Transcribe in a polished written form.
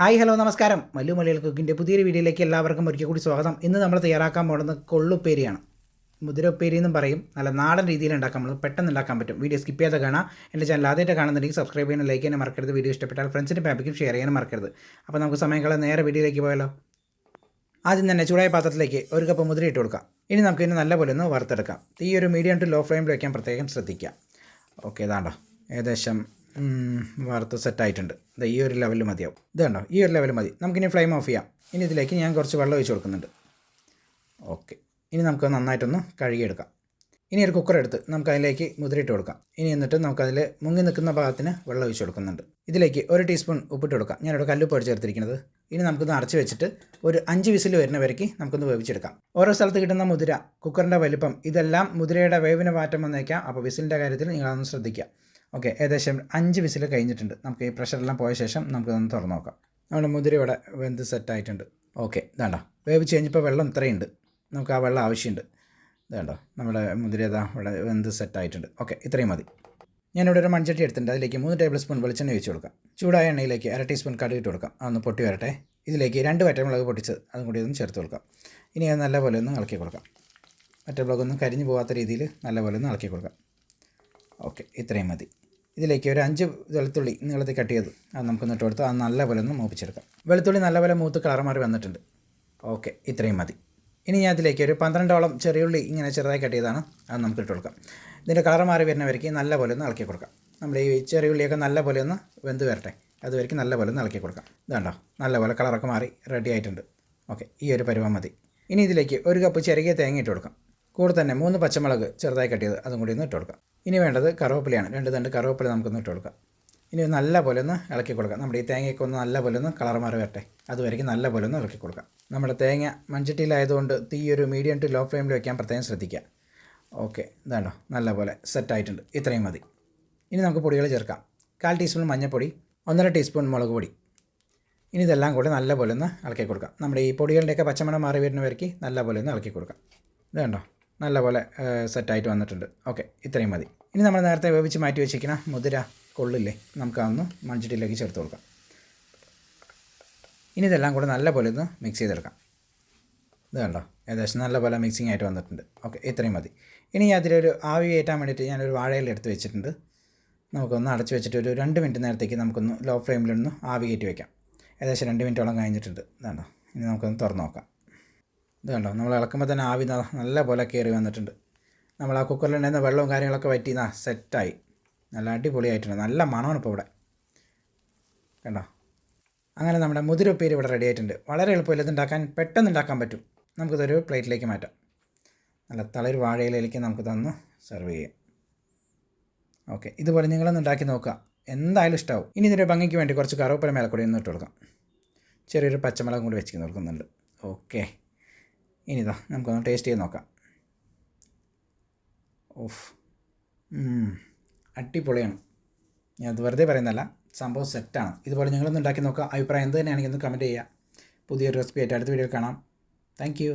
Hi hello നമസ്കാരം. മല്ലു മലയാള കുക്കിൻ്റെ പുതിയൊരു വീഡിയോയിലേക്ക് എല്ലാവർക്കും ഒരിക്കൽ കൂടി സ്വാഗതം. ഇന്ന് നമ്മൾ തയ്യാറാക്കാൻ പോകുന്നത് കൊള്ളുപ്പേരിയാണ്. മുതിര ഉപ്പേരി എന്നും പറയും. നല്ല നാടൻ രീതിയിൽ ഉണ്ടാക്കാൻ പോകുന്നത്, പെട്ടെന്ന് ഉണ്ടാക്കാൻ പറ്റും. വീഡിയോ സ്കിപ്പ് ചെയ്ത് കാണാം. എൻ്റെ ചാനൽ ആദ്യമായിട്ട് കാണുന്നുണ്ടെങ്കിൽ സബ്സ്ക്രൈബ് ചെയ്യാനും ലൈക്ക് ചെയ്യാനും മറക്കരുത്. വീഡിയോ ഇഷ്ടപ്പെട്ടാൽ ഫ്രണ്ട്സിൻ്റെ ഫാമിലിക്കും ഷെയർ ചെയ്യാനും മറക്കരുത്. അപ്പോൾ നമുക്ക് സമയം കളയാതെ നേരെ വീഡിയോയിലേക്ക് പോയാലോ. ആദ്യം തന്നെ ചൂടായ പാത്രത്തിലേക്ക് ഒരു കപ്പ് മുതിര ഇട്ട് കൊടുക്കാം. ഇനി നമുക്ക് ഇതിന് നല്ലപോലെ ഒന്ന് വറുത്തെടുക്കാം. തീ ഒരു മീഡിയം ടു ലോ ഫ്ലെയിമിൽ വയ്ക്കാൻ പ്രത്യേകം ശ്രദ്ധിക്കുക. ഓക്കെ, ഇതാണ്ടോ ഏകദേശം വറുത്ത് സെറ്റായിട്ടുണ്ട്. ഇത് ഈ ഒരു ലെവലിൽ മതിയാവും. ഇത് കണ്ടോ, ഈ ഒരു ലെവൽ മതി. നമുക്കിനി ഫ്ലെയിം ഓഫ് ചെയ്യാം. ഇനി ഇതിലേക്ക് ഞാൻ കുറച്ച് വെള്ളം ഒഴിച്ച് കൊടുക്കുന്നുണ്ട്. ഓക്കെ, ഇനി നമുക്ക് നന്നായിട്ടൊന്ന് കഴുകിയെടുക്കാം. ഇനി ഒരു കുക്കർ എടുത്ത് നമുക്ക് അതിലേക്ക് മുതിരിട്ട് കൊടുക്കാം. ഇനി എന്നിട്ട് നമുക്കതിൽ മുങ്ങി നിൽക്കുന്ന ഭാഗത്തിന് വെള്ളം ഒഴിച്ച് കൊടുക്കുന്നുണ്ട്. ഇതിലേക്ക് 1 ടീസ്പൂൺ ഉപ്പിട്ട് കൊടുക്കാം. ഞാനിവിടെ കല്ലുപ്പ് ചേർത്തിരിക്കുന്നത്. ഇനി നമുക്കൊന്ന് അടച്ച് വെച്ചിട്ട് ഒരു 5 വിസിൽ വരുന്ന വരയ്ക്ക് നമുക്കൊന്ന് വേവിച്ചെടുക്കാം. ഓരോ സ്ഥലത്ത് കിട്ടുന്ന മുതിര, കുക്കറിൻ്റെ വലിപ്പം, ഇതെല്ലാം മുതിരയുടെ വേവിന് മാറ്റം വന്നേക്കാം. അപ്പോൾ വിസിലിൻ്റെ കാര്യത്തിൽ നിങ്ങളതൊന്ന് ശ്രദ്ധിക്കുക. ഓക്കെ, ഏകദേശം 5 വിസിൽ കഴിഞ്ഞിട്ടുണ്ട്. നമുക്ക് ഈ പ്രഷറെല്ലാം പോയ ശേഷം നമുക്കൊന്ന് തുറന്ന് നോക്കാം. നമ്മുടെ മുതിര ഇവിടെ വെന്ത് സെറ്റായിട്ടുണ്ട്. ഓക്കെ, ഇതാണ്ടോ വേവിച്ച് കഴിഞ്ഞപ്പോൾ വെള്ളം ഇത്രയുണ്ട്. നമുക്ക് ആ വെള്ളം ആവശ്യമുണ്ട്. ഇതാണ്ടോ നമ്മുടെ മുതിര ഇതാ ഇവിടെ വെന്ത് സെറ്റായിട്ടുണ്ട്. ഓക്കെ, ഇത്രയും മതി. ഞാനിവിടെ ഒരു മൺചട്ടി എടുത്തിട്ടുണ്ട്. അതിലേക്ക് 3 ടേബിൾ സ്പൂൺ വെളിച്ചെണ്ണ ഒഴിച്ച് കൊടുക്കാം. ചൂടായ എണ്ണയിലേക്ക് 1/2 ടീസ്പൂൺ കടുക് ഇട്ട് കൊടുക്കാം. അതൊന്ന് പൊട്ടി വരട്ടെ. ഇതിലേക്ക് 2 വറ്റൽമുളക് പൊട്ടിച്ചത് അതും കൂടി ഒന്ന് ചേർത്ത് കൊടുക്കാം. ഇനി അത് നല്ലപോലെ ഒന്ന് ഇളക്കി കൊടുക്കാം. വറ്റൽമുളകൊന്നും കരിഞ്ഞു പോകാത്ത രീതിയിൽ നല്ലപോലെ ഒന്ന് ഇളക്കി കൊടുക്കാം. ഓക്കെ, ഇത്രയും മതി. ഇതിലേക്ക് ഒരു 5 വെളുത്തുള്ളി നീളത്തിൽ കട്ട് ചെയ്ത് അത് നമുക്കൊന്ന് ഇട്ട് കൊടുത്ത് അത് നല്ലപോലെ ഒന്ന് മൂപ്പിച്ചെടുക്കാം. വെളുത്തുള്ളി നല്ലപോലെ മൂത്ത് കളർ മാറി വന്നിട്ടുണ്ട്. ഓക്കെ, ഇത്രയും മതി. ഇനി ഞാൻ അതിലേക്ക് ഒരു 12ഓളം ചെറിയുള്ളി ഇങ്ങനെ ചെറുതായി കട്ട് ചെയ്താണ് അത് നമുക്ക് ഇട്ട് കൊടുക്കാം. ഇതിൻ്റെ കളർ മാറി വരുന്നവർക്ക് നല്ലപോലെ ഒന്ന് ഇളക്കി കൊടുക്കാം. നമ്മുടെ ഈ ചെറിയുള്ളിയൊക്കെ നല്ലപോലെ ഒന്ന് വെന്ത് വരട്ടെ. അതുവരെയ്ക്ക് നല്ലപോലെ ഒന്ന് ഇളക്കി കൊടുക്കാം. ഇതാണ്ടോ നല്ലപോലെ കളറൊക്കെ മാറി റെഡി ആയിട്ടുണ്ട്. ഓക്കെ, ഈ ഒരു പരുവം മതി. ഇനി ഇതിലേക്ക് 1 കപ്പ് ചെറിയ തേങ്ങ ഇട്ട് കൊടുക്കാം. കൂടെ തന്നെ 3 പച്ചമുളക് ചെറുതായി കട്ട് ചെയ്ത് അതും കൂടി ഒന്ന് ഇട്ട് കൊടുക്കാം. ഇനി വേണ്ടത് കറുവേപ്പിലയാണ്. 2 തണ്ട് കറുവേപ്പില നമുക്കൊന്ന് ഇട്ട് കൊടുക്കാം. ഇനി നല്ലപോലെ ഒന്ന് ഇളക്കി കൊടുക്കാം. നമ്മുടെ ഈ തേങ്ങയൊക്കെ ഒന്ന് നല്ലപോലെ ഒന്ന് കളർ മാറി വരട്ടെ. അതുവരെയ്ക്ക് നല്ലപോലെ ഒന്ന് ഇളക്കി കൊടുക്കാം. നമ്മുടെ തേങ്ങ മൺചട്ടിയിലായതുകൊണ്ട് തീ ഒരു മീഡിയം ടു ലോ ഫ്ലെയിമിൽ വയ്ക്കാൻ പ്രത്യേകം ശ്രദ്ധിക്കുക. ഓക്കെ, ഇതാണോ നല്ലപോലെ സെറ്റായിട്ടുണ്ട്. ഇത്രയും മതി. ഇനി നമുക്ക് പൊടികൾ ചേർക്കാം. 1/4 ടീസ്പൂൺ മഞ്ഞൾപ്പൊടി, 1.5 ടീസ്പൂൺ മുളക് പൊടി. ഇനി ഇതെല്ലാം കൂടി നല്ലപോലെ ഒന്ന് ഇളക്കി കൊടുക്കാം. നമ്മുടെ ഈ പൊടികളുടെയൊക്കെ പച്ചമണം മാറി വരുന്നവർക്ക് നല്ലപോലെ ഒന്ന് ഇളക്കി കൊടുക്കാം. ഇത് കണ്ടോ നല്ലപോലെ സെറ്റായിട്ട് വന്നിട്ടുണ്ട്. ഓക്കെ, ഇത്രയും മതി. ഇനി നമ്മൾ നേരത്തെ വേവിച്ച് മാറ്റി വെച്ചിരിക്കുന്ന മുതിര കൊള്ളില്ലേ, നമുക്കതൊന്ന് മൺചട്ടിയിലേക്ക് ചേർത്ത് കൊടുക്കാം. ഇനി ഇതെല്ലാം കൂടെ നല്ലപോലെ ഒന്ന് മിക്സ് ചെയ്തെടുക്കാം. ഇത് കണ്ടോ ഏകദേശം നല്ലപോലെ മിക്സിംഗ് ആയിട്ട് വന്നിട്ടുണ്ട്. ഓക്കെ, ഇത്രയും മതി. ഇനി അതിലൊരു ആവി കയറ്റാൻ വേണ്ടിയിട്ട് ഞാനൊരു വാഴയില എടുത്ത് വെച്ചിട്ടുണ്ട്. നമുക്കൊന്ന് അടച്ച് വെച്ചിട്ട് ഒരു 2 മിനിറ്റ് നേരത്തേക്ക് നമുക്കൊന്ന് ലോ ഫ്ലെയിമിലൊന്ന് ആവി കയറ്റി വയ്ക്കാം. ഏകദേശം 2 മിനിറ്റോളം കഴിഞ്ഞിട്ടുണ്ട്. ഇതാണ്ടോ, ഇനി നമുക്കൊന്ന് തുറന്ന് നോക്കാം. ഇത് കണ്ടോ നമ്മൾ ഇളക്കുമ്പോൾ തന്നെ ആവി നല്ലപോലെ കയറി വന്നിട്ടുണ്ട്. നമ്മൾ ആ കുക്കറിലുണ്ടായിരുന്ന വെള്ളവും കാര്യങ്ങളൊക്കെ വറ്റി സെറ്റായി നല്ല അടിപൊളിയായിട്ടുണ്ട്. നല്ല മണമാണ് ഇപ്പോൾ ഇവിടെ കണ്ടോ. അങ്ങനെ നമ്മുടെ മുതിര ഉപ്പേരി ഇവിടെ റെഡി ആയിട്ടുണ്ട്. വളരെ എളുപ്പമില്ല, ഇതുണ്ടാക്കാൻ പെട്ടെന്ന് ഉണ്ടാക്കാൻ പറ്റും. നമുക്കിതൊരു പ്ലേറ്റിലേക്ക് മാറ്റാം. നല്ല തളര് വാഴയിലേക്ക് നമുക്ക് തന്ന് സെർവ് ചെയ്യാം. ഓക്കെ, ഇതുപോലെ നിങ്ങളൊന്ന് ഉണ്ടാക്കി നോക്കുക, എന്തായാലും ഇഷ്ടമാവും. ഇനി ഇതിൻ്റെ ഭംഗിക്ക് വേണ്ടി കുറച്ച് കറുവേപ്പില മേലെ കൂടി ഒന്ന് ഇട്ട് കൊടുക്കാം. ചെറിയൊരു പച്ചമുളകും കൂടി വെച്ച് കൊടുക്കുന്നുണ്ട്. ഓക്കെ, ഇനി ഇതാ നമുക്കൊന്ന് ടേസ്റ്റ് ചെയ്ത് നോക്കാം. ഓഫ്, അടിപൊളിയാണ്. ഞാൻ അത് വെറുതെ പറയുന്നതല്ല, സംഭവം സെറ്റാണ്. ഇതുപോലെ നിങ്ങളൊന്ന് ഉണ്ടാക്കി നോക്കുക. അഭിപ്രായം എന്ത് തന്നെയാണെങ്കിൽ ഒന്ന് കമൻറ്റ് ചെയ്യുക. പുതിയൊരു റെസിപ്പി ആയിട്ട് അടുത്ത വീഡിയോ കാണാം. Thank you.